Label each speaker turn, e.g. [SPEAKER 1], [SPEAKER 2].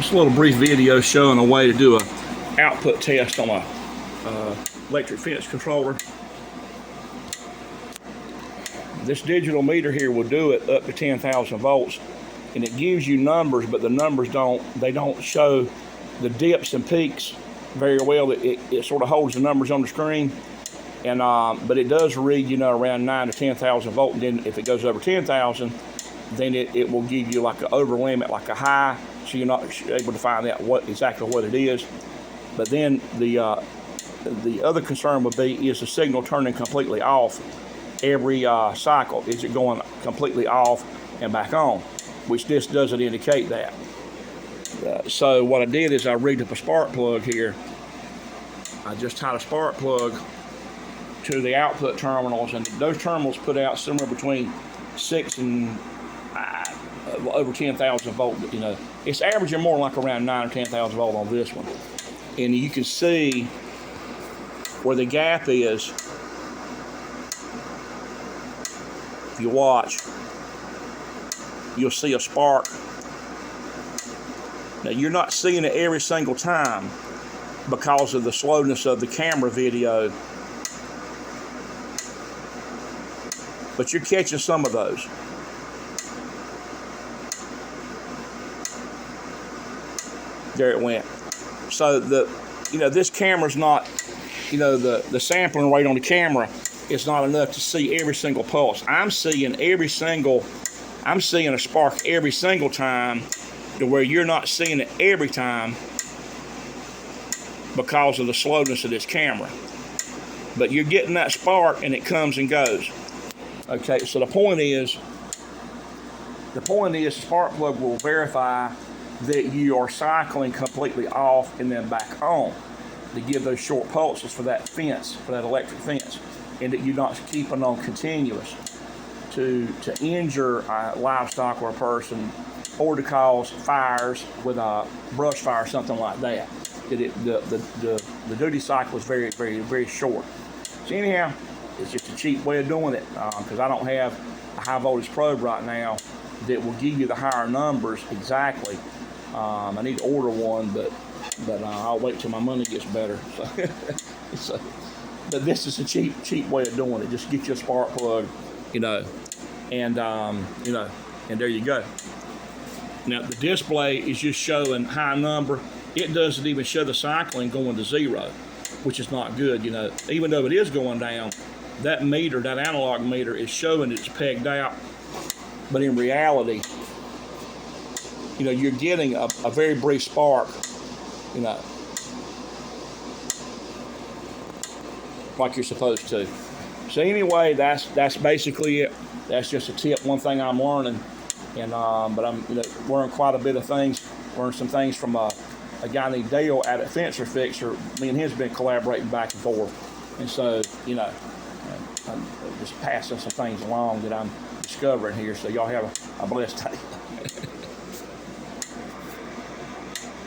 [SPEAKER 1] Just a little brief video showing a way to do a output test on a electric fence controller. This digital meter here will do it up to 10,000 volts, and it gives you numbers, but the numbers don't show the dips and peaks very well. It sort of holds the numbers on the screen, and but it does read, around 9 to 10,000 volt. And then if it goes over 10,000, then it will give you like an over limit, like a high, so you're not able to find out exactly what it is. But then the other concern would be, is the signal turning completely off every cycle? Is it going completely off and back on? Which this doesn't indicate that. So what I did is I rigged up a spark plug here. I just tied a spark plug to the output terminals, and those terminals put out somewhere between 6 and over 10,000 volt. It's averaging more like around 9 or 10,000 volt on this one. And you can see where the gap is. If you watch, you'll see a spark. Now you're not seeing it every single time because of the slowness of the camera video, but you're catching some of those. There it went. So this camera's not, the sampling rate on the camera is not enough to see every single pulse. I'm seeing a spark every single time, to where you're not seeing it every time because of the slowness of this camera. But you're getting that spark, and it comes and goes. Okay, so the point is the spark plug will verify that you are cycling completely off and then back on, to give those short pulses for that fence, for that electric fence, and that you're not keeping on continuous to injure livestock or a person, or to cause fires with a brush fire or something like that. The duty cycle is very, very, very short. So anyhow, it's just a cheap way of doing it, because I don't have a high voltage probe right now that will give you the higher numbers exactly. I need to order one, but I'll wait till my money gets better. But this is a cheap way of doing it. Just get you a spark plug, and there you go. Now the display is just showing high number. It doesn't even show the cycling going to 0, which is not good. Even though it is going down, that meter, that analog meter, is showing it's pegged out. But in reality, you're getting a very brief spark, like you're supposed to. So anyway, that's basically it. That's just a tip, one thing I'm learning, and but I'm learning quite a bit of things. Learned some things from a guy named Dale out at Fencer Fixer. Me and him's been collaborating back and forth, and so I'm just passing some things along that I'm discovering here. So y'all have a blessed day.